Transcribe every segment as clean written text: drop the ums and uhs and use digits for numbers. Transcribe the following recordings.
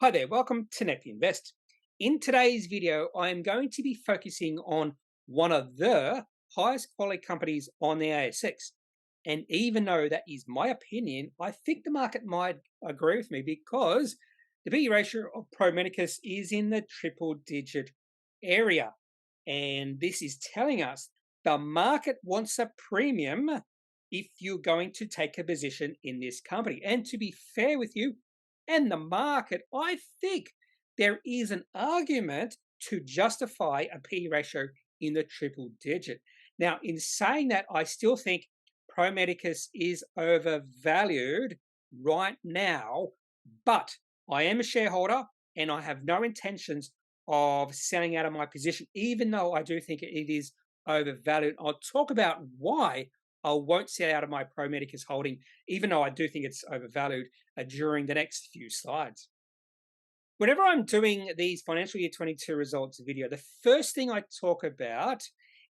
Hi there, welcome to Net Invest. In today's video, I am going to be focusing on one of the highest quality companies on the ASX. And even though that is my opinion, I think the market might agree with me because the PE ratio of Pro Medicus is in the triple digit area. And this is telling us the market wants a premium if you're going to take a position in this company. And to be fair with you, and the market, I think there is an argument to justify a P ratio in the triple digit. Now, in saying that, I still think Pro Medicus is overvalued right now, but I am a shareholder and I have no intentions of selling out of my position, even though I do think it is overvalued. I'll talk about why I won't sell out of my Pro Medicus holding, even though I do think it's overvalued during the next few slides. Whenever I'm doing these financial year 22 results video, the first thing I talk about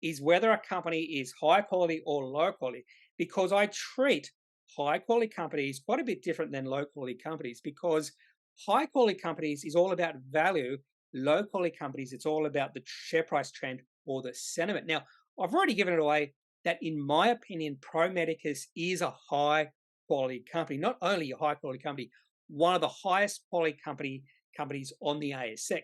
is whether a company is high quality or low quality, because I treat high quality companies quite a bit different than low quality companies, because high quality companies is all about value, low quality companies, it's all about the share price trend or the sentiment. Now, I've already given it away that in my opinion, Pro Medicus is a high quality company, not only a high quality company, one of the highest quality companies on the ASX.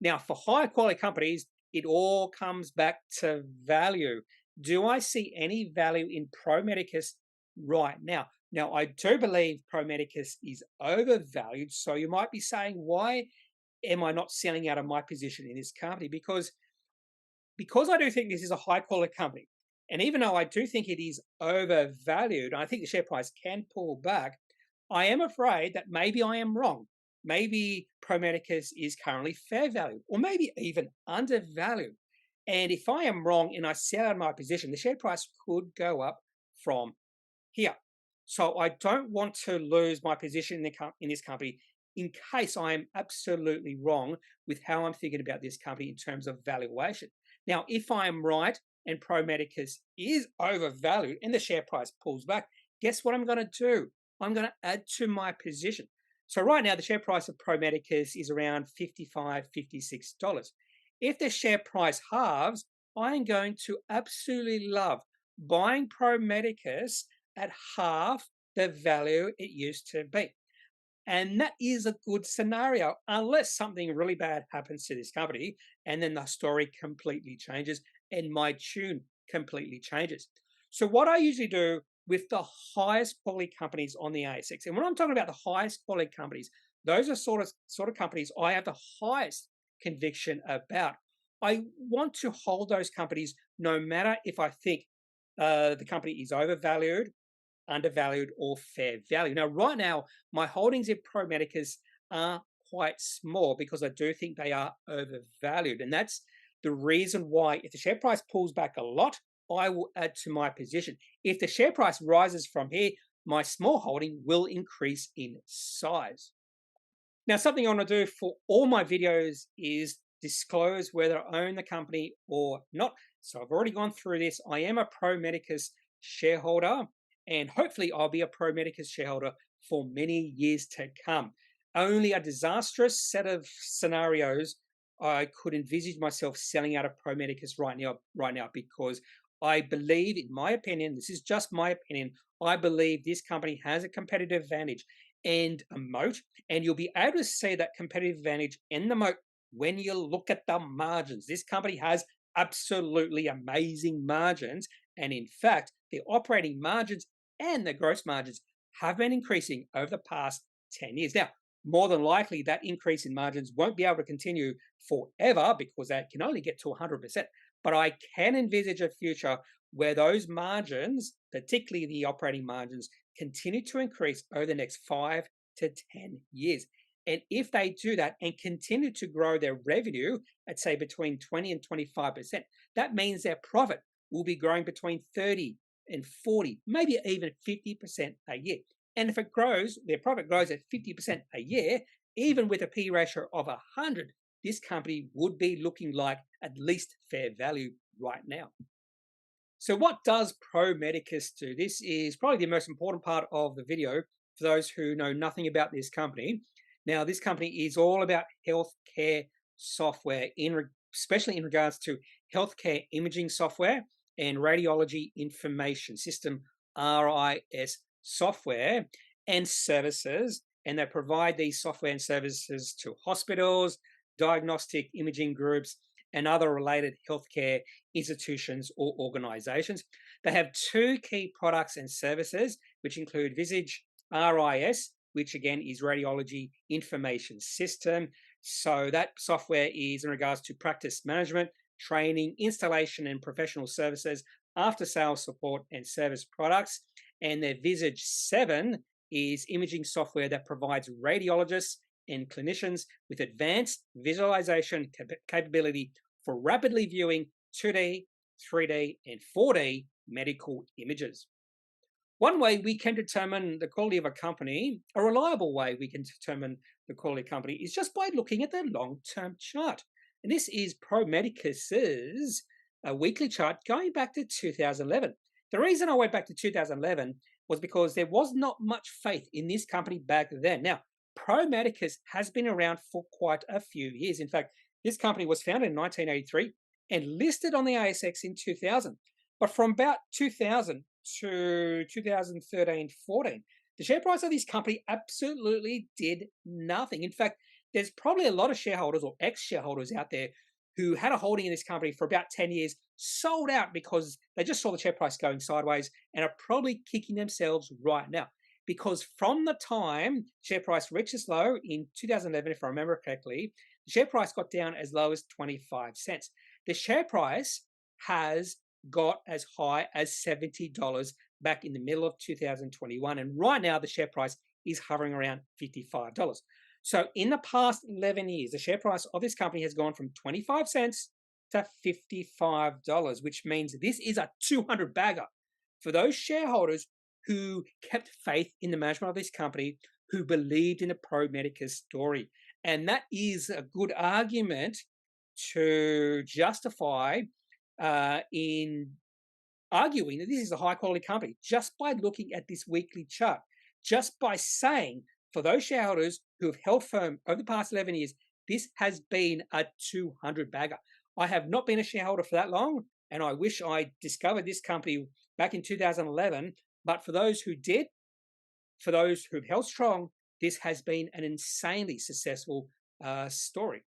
Now, for high quality companies, it all comes back to value. Do I see any value in Pro Medicus right now? Now, I do believe Pro Medicus is overvalued. So you might be saying, why am I not selling out of my position in this company? Because I do think this is a high quality company. And even though I do think it is overvalued, I think the share price can pull back, I am afraid that maybe I am wrong. Maybe Pro Medicus is currently fair value, or maybe even undervalued. And if I am wrong and I sell out of my position, the share price could go up from here. So I don't want to lose my position in this company in case I am absolutely wrong with how I'm thinking about this company in terms of valuation. Now, if I am right and Pro Medicus is overvalued and the share price pulls back, guess what I'm going to do? I'm going to add to my position. So right now, the share price of Pro Medicus is around $55, $56. If the share price halves, I'm going to absolutely love buying Pro Medicus at half the value it used to be. And that is a good scenario, unless something really bad happens to this company and then the story completely changes and my tune completely changes. So what I usually do with the highest quality companies on the ASX, and when I'm talking about the highest quality companies, those are sort of companies I have the highest conviction about. I want to hold those companies no matter if I think the company is overvalued, undervalued, or fair value. Now, right now, my holdings in Pro Medicus are quite small because I do think they are overvalued. And that's the reason why if the share price pulls back a lot, I will add to my position. If the share price rises from here, my small holding will increase in size. Now, something I want to do for all my videos is disclose whether I own the company or not. So I've already gone through this. I am a Pro Medicus shareholder, and hopefully I'll be a Pro Medicus shareholder for many years to come. Only a disastrous set of scenarios I could envisage myself selling out of Pro Medicus right now, because I believe, in my opinion, this is just my opinion, I believe this company has a competitive advantage and a moat, and you'll be able to see that competitive advantage in the moat when you look at the margins. This company has absolutely amazing margins, and in fact, the operating margins and the gross margins have been increasing over the past 10 years. Now, more than likely, that increase in margins won't be able to continue forever because they can only get to 100%. But I can envisage a future where those margins, particularly the operating margins, continue to increase over the next 5 to 10 years. And if they do that and continue to grow their revenue at, say, between 20 and 25%, that means their profit will be growing between 30 and 40, maybe even 50% a year. And if it grows, their profit grows at 50% a year, even with a P ratio of 100, this company would be looking like at least fair value right now. So what does Pro Medicus do? This is probably the most important part of the video for those who know nothing about this company. Now, this company is all about healthcare software, especially in regards to healthcare imaging software and radiology information system (RIS) software and services. And they provide these software and services to hospitals, diagnostic imaging groups, and other related healthcare institutions or organizations. They have two key products and services, which include Visage RIS, which again is Radiology Information System. So that software is in regards to practice management, training, installation, and professional services, after sales support, and service products. And their Visage 7 is imaging software that provides radiologists and clinicians with advanced visualization capability for rapidly viewing 2D, 3D, and 4D medical images. One way we can determine the quality of a company, a reliable way we can determine the quality of a company, is just by looking at the long-term chart. And this is Pro Medicus's weekly chart going back to 2011. The reason I went back to 2011 was because there was not much faith in this company back then. Now, Pro Medicus has been around for quite a few years. In fact, this company was founded in 1983 and listed on the ASX in 2000. But from about 2000 to 2013-14, the share price of this company absolutely did nothing. In fact, there's probably a lot of shareholders or ex-shareholders out there who had a holding in this company for about 10 years, sold out because they just saw the share price going sideways and are probably kicking themselves right now. Because from the time share price reached its low in 2011, if I remember correctly, the share price got down as low as 25 cents. The share price has got as high as $70 back in the middle of 2021. And right now, the share price is hovering around $55. So in the past 11 years, the share price of this company has gone from 25 cents to $55, which means this is a 200 bagger for those shareholders who kept faith in the management of this company, who believed in the Pro Medicus story. And that is a good argument to justify in arguing that this is a high quality company just by looking at this weekly chart, just by saying for those shareholders who have held firm over the past 11 years, this has been a 200 bagger. I have not been a shareholder for that long, and I wish I discovered this company back in 2011. But for those who did, for those who've held strong, this has been an insanely successful story.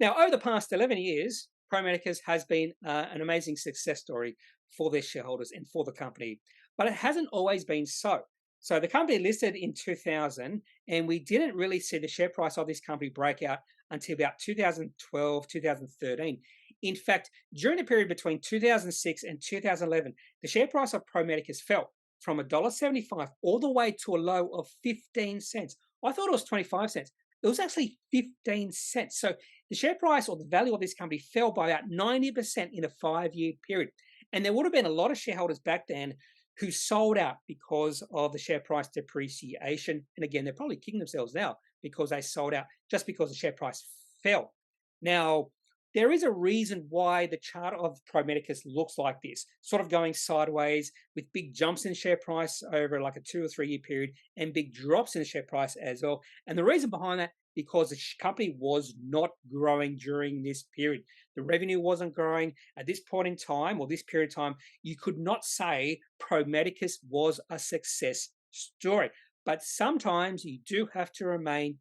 Now, over the past 11 years, Pro Medicus has been an amazing success story for their shareholders and for the company, but it hasn't always been so. So the company listed in 2000, and we didn't really see the share price of this company break out until about 2012, 2013. In fact, during the period between 2006 and 2011, the share price of Pro Medicus fell from $1.75 all the way to a low of 15 cents. I thought it was 25 cents. It was actually 15 cents. So the share price or the value of this company fell by about 90% in a 5-year period. And there would have been a lot of shareholders back then who sold out because of the share price depreciation. And again, they're probably kicking themselves now because they sold out just because the share price fell. Now, there is a reason why the chart of Pro Medicus looks like this, sort of going sideways with big jumps in share price over like a 2 or 3 year period and big drops in the share price as well. And the reason behind that, because the company was not growing during this period. The revenue wasn't growing at this point in time, or this period of time. You could not say Pro Medicus was a success story. But sometimes you do have to remain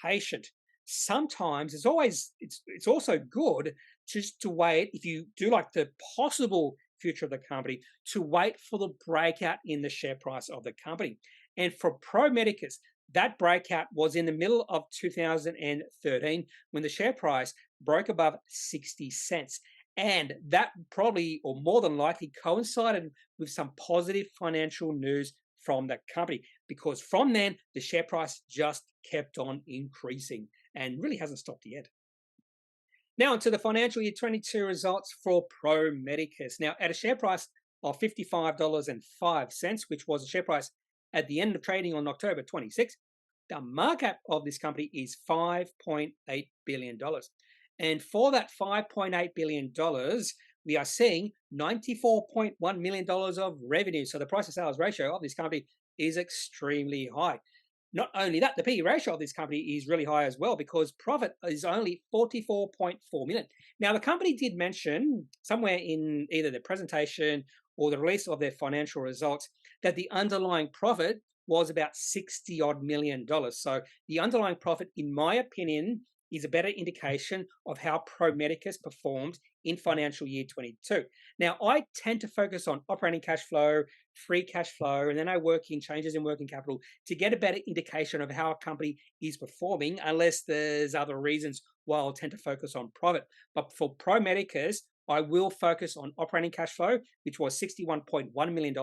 patient. Sometimes it's also good just to wait, if you do like the possible future of the company, to wait for the breakout in the share price of the company. And for Pro Medicus, that breakout was in the middle of 2013 when the share price broke above 60 cents. And that probably, or more than likely, coincided with some positive financial news from the company, because from then the share price just kept on increasing and really hasn't stopped yet. Now onto the financial year 22 results for Pro Medicus. Now, at a share price of $55.05, which was the share price at the end of trading on October 26, the market cap of this company is $5.8 billion. And for that $5.8 billion, we are seeing $94.1 million of revenue. So the price to sales ratio of this company is extremely high. Not only that, the PE ratio of this company is really high as well because profit is only 44.4 million. Now, the company did mention somewhere in either the presentation or the release of their financial results that the underlying profit was about 60 odd million dollars. So the underlying profit, in my opinion, is a better indication of how Pro Medicus performed in financial year 22. Now, I tend to focus on operating cash flow, free cash flow, and then I work in changes in working capital to get a better indication of how a company is performing, unless there's other reasons why I'll tend to focus on profit. But for Pro Medicus, I will focus on operating cash flow, which was $61.1 million.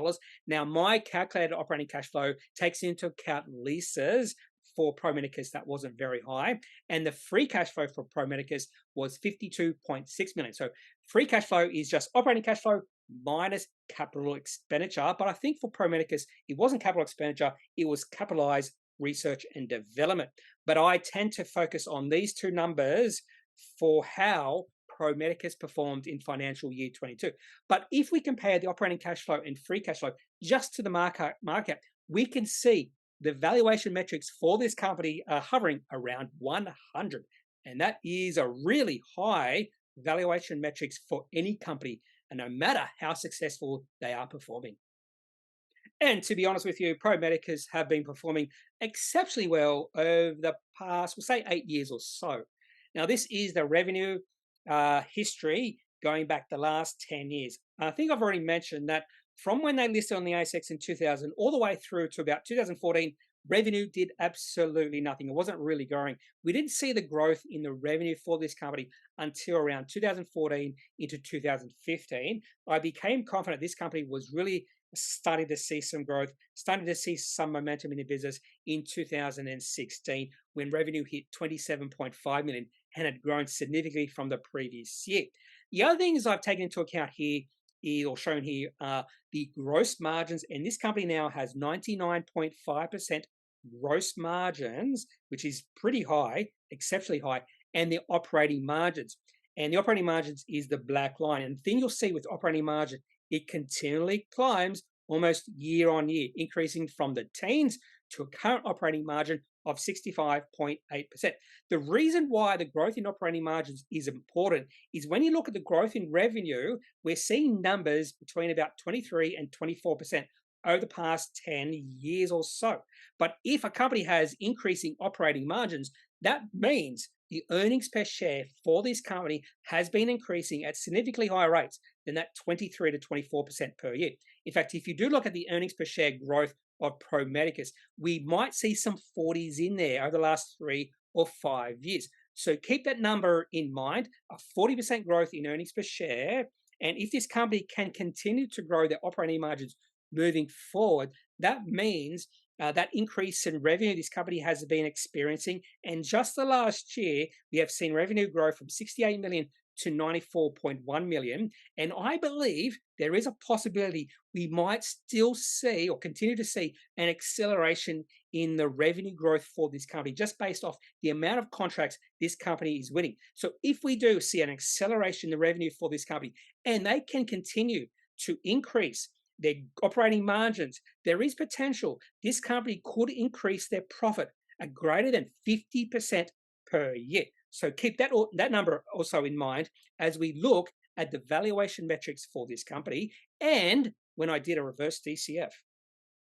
Now, my calculated operating cash flow takes into account leases for Pro Medicus that wasn't very high, and the free cash flow for Pro Medicus was 52.6 million. So free cash flow is just operating cash flow minus capital expenditure. But I think for Pro Medicus, it wasn't capital expenditure, it was capitalized research and development. But I tend to focus on these two numbers for how Pro Medicus performed in financial year 22. But if we compare the operating cash flow and free cash flow just to the market, we can see the valuation metrics for this company are hovering around 100. And that is a really high valuation metrics for any company, and no matter how successful they are performing. And to be honest with you, Pro Medicus have been performing exceptionally well over the past, we'll say 8 years or so. Now, this is the revenue history going back the last 10 years. I think I've already mentioned that from when they listed on the ASX in 2000 all the way through to about 2014, revenue did absolutely nothing. It wasn't really growing. We didn't see the growth in the revenue for this company until around 2014 into 2015. I became confident this company was really starting to see some growth, starting to see some momentum in the business in 2016 when revenue hit 27.5 million and had grown significantly from the previous year. The other things I've taken into account here or shown here are the gross margins, and this company now has 99.5% gross margins, which is pretty high, exceptionally high, and the operating margins. And the operating margins is the black line. And the thing you'll see with operating margin, it continually climbs almost year on year, increasing from the teens to a current operating margin of 65.8%. The reason why the growth in operating margins is important is when you look at the growth in revenue, we're seeing numbers between about 23 and 24% over the past 10 years or so. But if a company has increasing operating margins, that means the earnings per share for this company has been increasing at significantly higher rates than that 23 to 24% per year. In fact, if you do look at the earnings per share growth of Pro Medicus, we might see some 40s in there over the last 3 or 5 years. So keep that number in mind, a 40% growth in earnings per share. And if this company can continue to grow their operating margins moving forward, that means that increase in revenue this company has been experiencing. And just the last year, we have seen revenue grow from 68 million to 94.1 million. And I believe there is a possibility we might still see or continue to see an acceleration in the revenue growth for this company, just based off the amount of contracts this company is winning. So if we do see an acceleration in the revenue for this company and they can continue to increase their operating margins, there is potential this company could increase their profit at greater than 50% per year. So keep that number also in mind as we look at the valuation metrics for this company and when I did a reverse DCF.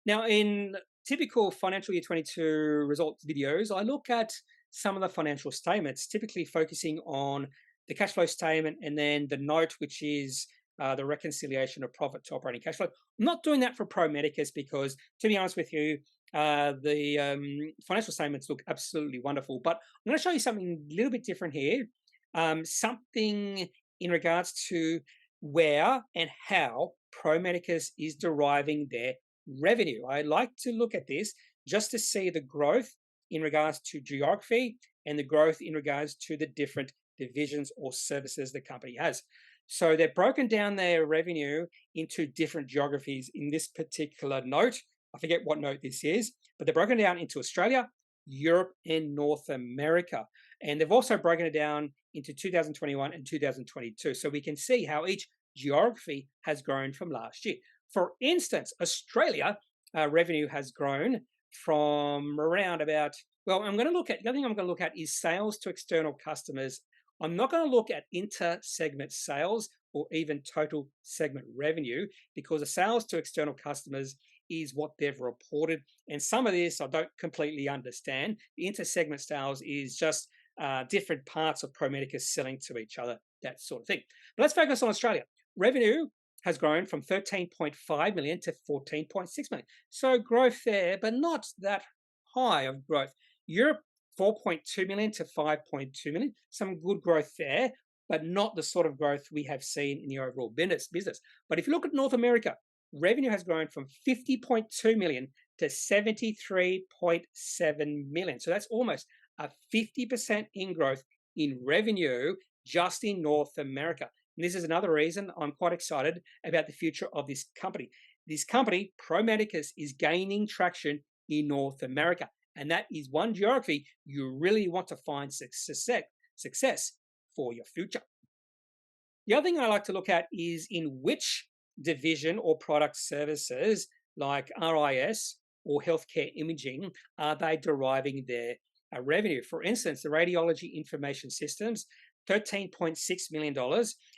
Now, in typical financial year 22 results videos, I look at some of the financial statements, typically focusing on the cash flow statement and then the note, which is the reconciliation of profit to operating cash flow. I'm not doing that for Pro Medicus because, to be honest with you, the financial statements look absolutely wonderful. But I'm going to show you something a little bit different here, something in regards to where and how Pro Medicus is deriving their revenue. I like to look at this just to see the growth in regards to geography and the growth in regards to the different divisions or services the company has. So they've broken down their revenue into different geographies in this particular note. I forget what note this is, but they're broken down into Australia, Europe, and North America. And they've also broken it down into 2021 and 2022. So we can see how each geography has grown from last year. For instance, Australia revenue has grown from around about, well, I'm going to look at, the other thing I'm going to look at is sales to external customers. I'm not going to look at inter-segment sales or even total segment revenue, because the sales to external customers is what they've reported. And some of this I don't completely understand. The inter-segment sales is just different parts of Pro Medicus selling to each other, that sort of thing. But let's focus on Australia. Revenue has grown from 13.5 million to 14.6 million. So growth there, but not that high of growth. Europe, 4.2 million to 5.2 million. Some good growth there, but not the sort of growth we have seen in the overall business. But if you look at North America, revenue has grown from 50.2 million to 73.7 million. So that's almost a 50% in growth in revenue just in North America. And this is another reason I'm quite excited about the future of this company. This company, Pro Medicus, is gaining traction in North America. And that is one geography you really want to find success for your future. The other thing I like to look at is in which division or product services like RIS or healthcare imaging are they deriving their revenue. For instance, the radiology information systems, $13.6 million,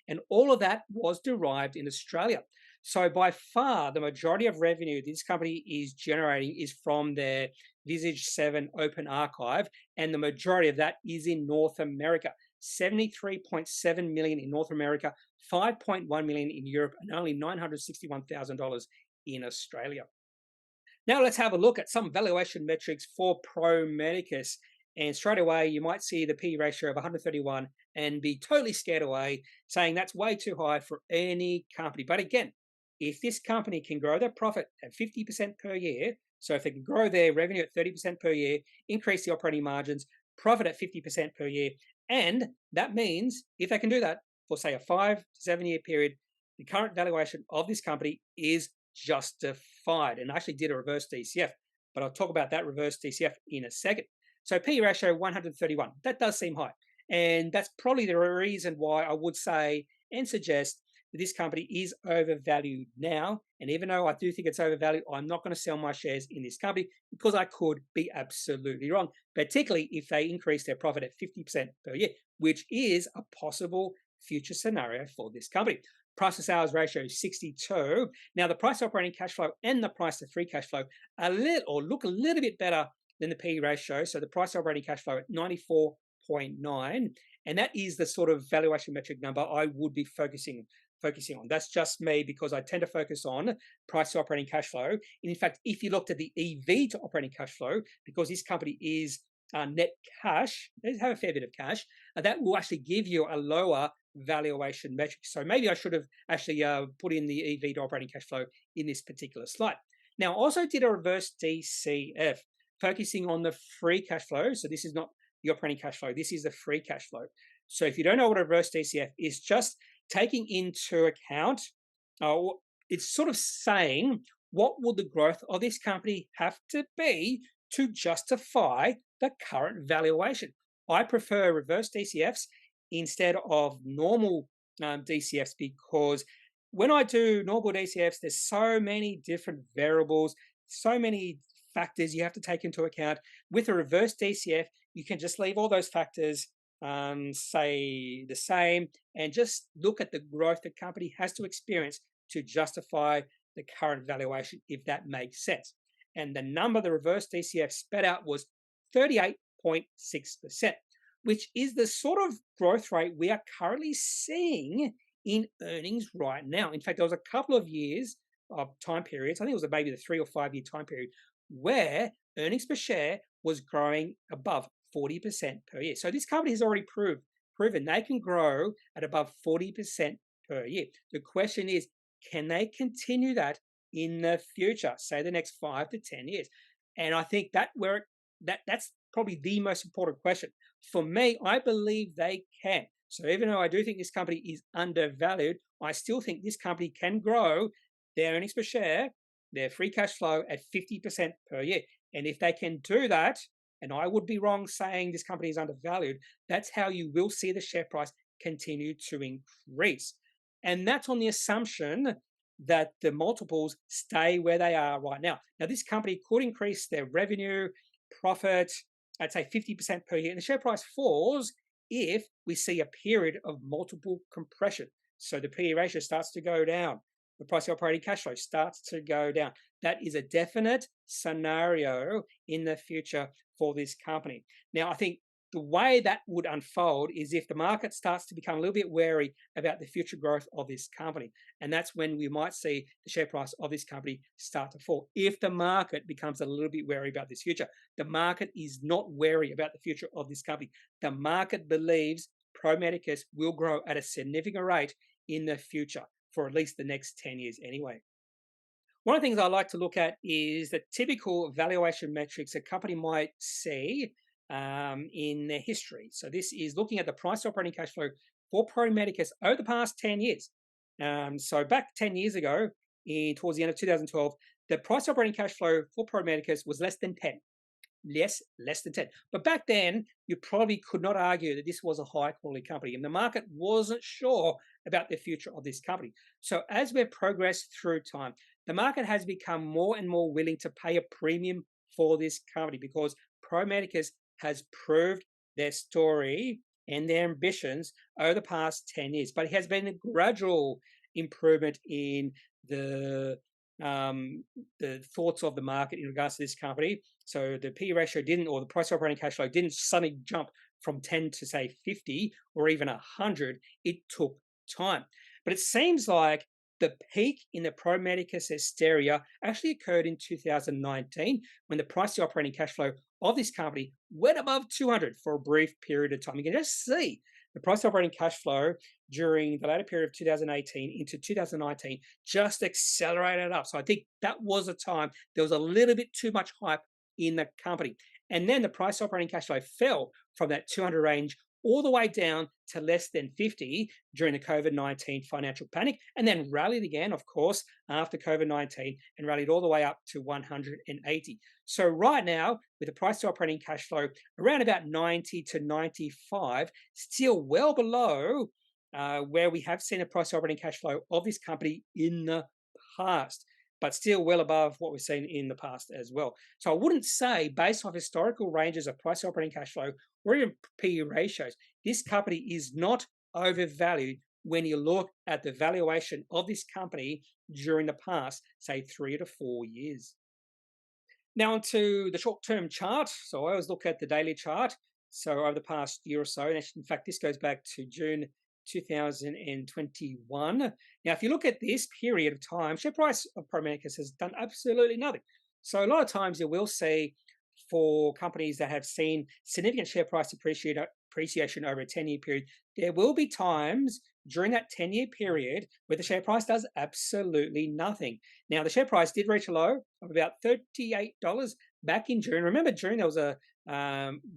and all of that was derived in Australia. So by far, the majority of revenue this company is generating is from their Visage 7 Open Archive, and the majority of that is in North America. 73.7 million in North America, 5.1 million in Europe, and only $961,000 in Australia. Now let's have a look at some valuation metrics for Pro Medicus. And straight away, you might see the P ratio of 131 and be totally scared away, saying that's way too high for any company. But again, if this company can grow their profit at 50% per year, so if they can grow their revenue at 30% per year, increase the operating margins, profit at 50% per year, and that means if they can do that for, say, a 5 to 7 year period, the current valuation of this company is justified. And I actually did a reverse DCF, but I'll talk about that reverse DCF in a second. So P ratio 131, that does seem high. And that's probably the reason why I would say and suggest that this company is overvalued now. And even though I do think it's overvalued, I'm not going to sell my shares in this company because I could be absolutely wrong, particularly if they increase their profit at 50% per year, which is a possible future scenario for this company. Price to sales ratio is 62. Now, the price to operating cash flow and the price to free cash flow look a little bit better than the P ratio. So the price to operating cash flow at 94.9. And that is the sort of valuation metric number I would be focusing on. That's just me because I tend to focus on price to operating cash flow. And in fact, if you looked at the EV to operating cash flow, because this company is net cash, they have a fair bit of cash, that will actually give you a lower valuation metric. So maybe I should have actually put in the EV to operating cash flow in this particular slide. Now, I also did a reverse DCF, focusing on the free cash flow. So this is not the operating cash flow. This is the free cash flow. So if you don't know what a reverse DCF is, just taking into account, it's sort of saying what would the growth of this company have to be to justify the current valuation. I prefer reverse DCFs instead of normal DCFs because when I do normal DCFs, there's so many different variables, so many factors you have to take into account. With a reverse DCF, you can just leave all those factors say the same and just look at the growth the company has to experience to justify the current valuation, if that makes sense. And the number the reverse DCF spat out was 38.6%, which is the sort of growth rate we are currently seeing in earnings right now. In fact, there was a couple of years of time periods, I think it was maybe the 3 or 5 year time period, where earnings per share was growing above 40% per year. So this company has already proven they can grow at above 40% per year. The question is, can they continue that in the future, say the next 5 to 10 years? And I think that's probably the most important question. For me, I believe they can. So even though I do think this company is undervalued, I still think this company can grow their earnings per share, their free cash flow at 50% per year. And if they can do that, and I would be wrong saying this company is undervalued, that's how you will see the share price continue to increase. And that's on the assumption that the multiples stay where they are right now. Now, this company could increase their revenue, profit, I'd say 50% per year, and the share price falls if we see a period of multiple compression. So the PE ratio starts to go down, the price of operating cash flow starts to go down. That is a definite scenario in the future for this company. Now, I think the way that would unfold is if the market starts to become a little bit wary about the future growth of this company. And that's when we might see the share price of this company start to fall. If the market becomes a little bit wary about this future, the market is not wary about the future of this company. The market believes Pro Medicus will grow at a significant rate in the future for at least the next 10 years anyway. One of the things I like to look at is the typical valuation metrics a company might see in their history. So this is looking at the price operating cash flow for Pro Medicus over the past 10 years. So back 10 years ago, towards the end of 2012, the price operating cash flow for Pro Medicus was less than 10. Yes, less than 10. But back then, you probably could not argue that this was a high quality company, and the market wasn't sure about the future of this company. So as we've progressed through time, the market has become more and more willing to pay a premium for this company because Pro Medicus has proved their story and their ambitions over the past 10 years. But it has been a gradual improvement in the thoughts of the market in regards to this company. So the P ratio didn't, or the price operating cash flow didn't suddenly jump from 10 to say 50 or even 100. It took time. But it seems like the peak in the Pro Medicus hysteria actually occurred in 2019 when the price operating cash flow of this company went above 200 for a brief period of time. You can just see the price operating cash flow during the later period of 2018 into 2019 just accelerated up. So I think that was a time there was a little bit too much hype in the company. And then the price operating cash flow fell from that 200 range all the way down to less than 50 during the COVID-19 financial panic, and then rallied again, of course, after COVID-19 and rallied all the way up to 180. So right now, with the price to operating cash flow around about 90 to 95, still well below where we have seen a price to operating cash flow of this company in the past, but still well above what we've seen in the past as well. So I wouldn't say, based off historical ranges of price operating cash flow or even PE ratios, this company is not overvalued when you look at the valuation of this company during the past, say, 3 to 4 years. Now onto the short-term chart. So I always look at the daily chart. So over the past year or so, and in fact, this goes back to June 2021. Now, if you look at this period of time, share price of Pro Medicus has done absolutely nothing. So a lot of times you will see for companies that have seen significant share price appreciation over a 10-year period, there will be times during that 10-year period where the share price does absolutely nothing. Now, the share price did reach a low of about $38 back in June. Remember, June, there was a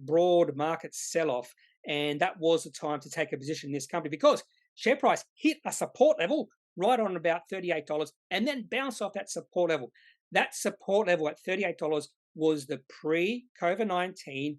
broad market sell-off, and that was the time to take a position in this company because share price hit a support level right on about $38 and then bounced off that support level. That support level at $38 was the pre-COVID-19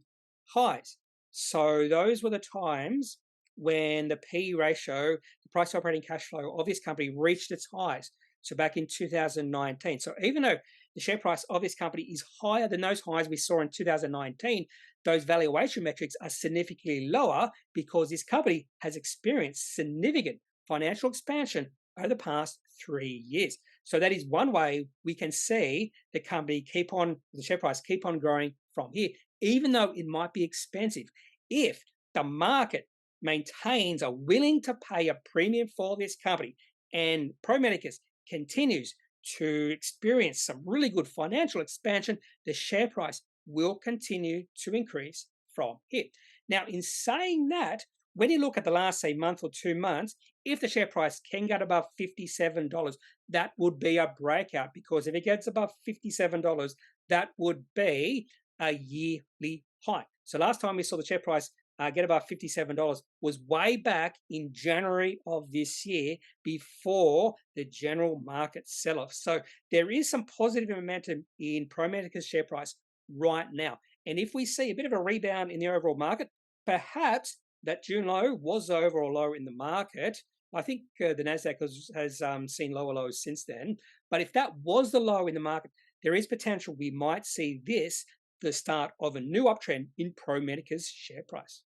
highs. So those were the times when the P ratio, the price operating cash flow of this company reached its highs. So back in 2019. So even though the share price of this company is higher than those highs we saw in 2019, those valuation metrics are significantly lower because this company has experienced significant financial expansion over the past 3 years. So that is one way we can see the company the share price keep on growing from here, even though it might be expensive. If the market maintains a willing to pay a premium for this company and Pro Medicus continues to experience some really good financial expansion, the share price will continue to increase from here. Now, in saying that, when you look at the last, say, month or 2 months, if the share price can get above $57, that would be a breakout because if it gets above $57, that would be a yearly high. So last time we saw the share price get above $57 was way back in January of this year before the general market sell-off. So there is some positive momentum in Pro Medicus share price right now. And if we see a bit of a rebound in the overall market, perhaps that June low was the overall low in the market, I think the Nasdaq has seen lower lows since then. But if that was the low in the market, there is potential we might see this the start of a new uptrend in Pro Medicus share price.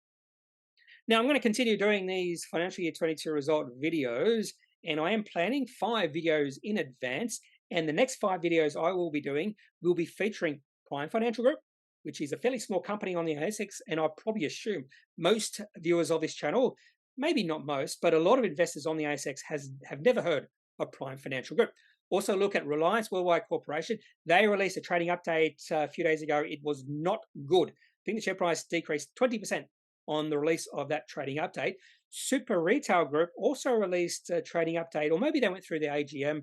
Now, I'm going to continue doing these financial year 22 result videos, and I am planning 5 videos in advance. And the next 5 videos I will be doing will be featuring Prime Financial Group, which is a fairly small company on the ASX. And I probably assume most viewers of this channel, maybe not most, but a lot of investors on the ASX have never heard of Prime Financial Group. Also, look at Reliance Worldwide Corporation. They released a trading update a few days ago. It was not good. I think the share price decreased 20% on the release of that trading update. Super Retail Group also released a trading update, or maybe they went through the AGM.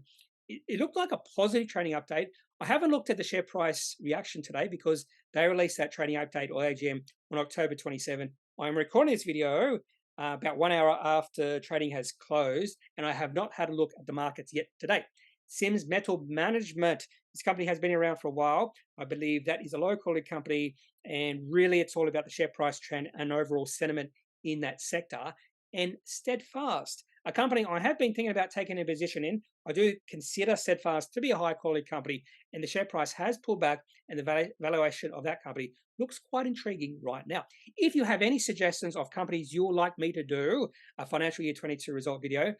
It looked like a positive trading update. I haven't looked at the share price reaction today because they released that trading update or AGM on October 27. I'm recording this video about 1 hour after trading has closed, and I have not had a look at the markets yet today. Sims Metal Management. This company has been around for a while. I believe that is a low-quality company, and really it's all about the share price trend and overall sentiment in that sector. And Steadfast, a company I have been thinking about taking a position in. I do consider Steadfast to be a high-quality company, and the share price has pulled back, and the valuation of that company looks quite intriguing right now. If you have any suggestions of companies you would like me to do a financial year 22 result video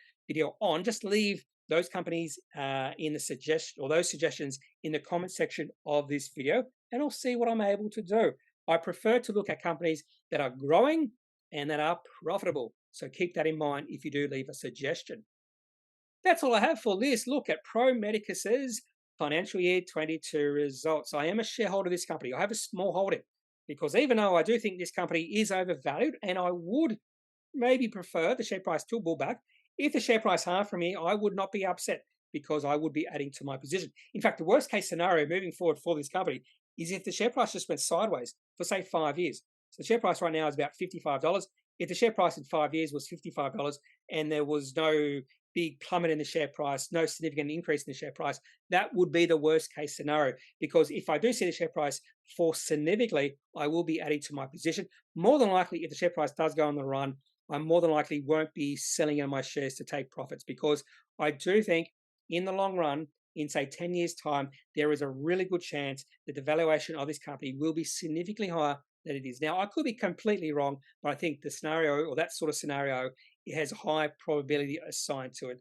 on, just leave those companies in the those suggestions in the comment section of this video, and I'll see what I'm able to do. I prefer to look at companies that are growing and that are profitable. So keep that in mind if you do leave a suggestion. That's all I have for this look at Pro Medicus's financial year 22 results. I am a shareholder of this company. I have a small holding because even though I do think this company is overvalued, and I would maybe prefer the share price to pull back, if the share price halved from here, I would not be upset because I would be adding to my position. In fact, the worst case scenario moving forward for this company is if the share price just went sideways for, say, 5 years. So the share price right now is about $55. If the share price in 5 years was $55 and there was no big plummet in the share price, no significant increase in the share price, that would be the worst case scenario. Because if I do see the share price fall significantly, I will be adding to my position. More than likely, if the share price does go on the run, I more than likely won't be selling in my shares to take profits, because I do think in the long run, in say 10 years time, there is a really good chance that the valuation of this company will be significantly higher than it is now. I could be completely wrong, but I think the scenario, or that sort of scenario, it has a high probability assigned to it.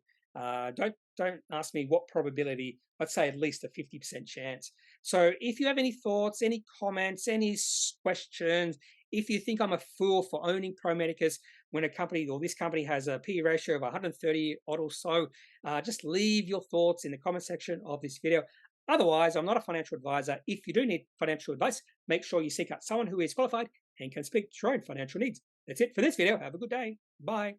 Don't ask me what probability. I'd say at least a 50% chance. So if you have any thoughts, any comments, any questions, if you think I'm a fool for owning Pro Medicus when a company or this company has a PE ratio of 130 odd or so, just leave your thoughts in the comment section of this video. Otherwise, I'm not a financial advisor. If you do need financial advice, make sure you seek out someone who is qualified and can speak to your own financial needs. That's it for this video. Have a good day. Bye.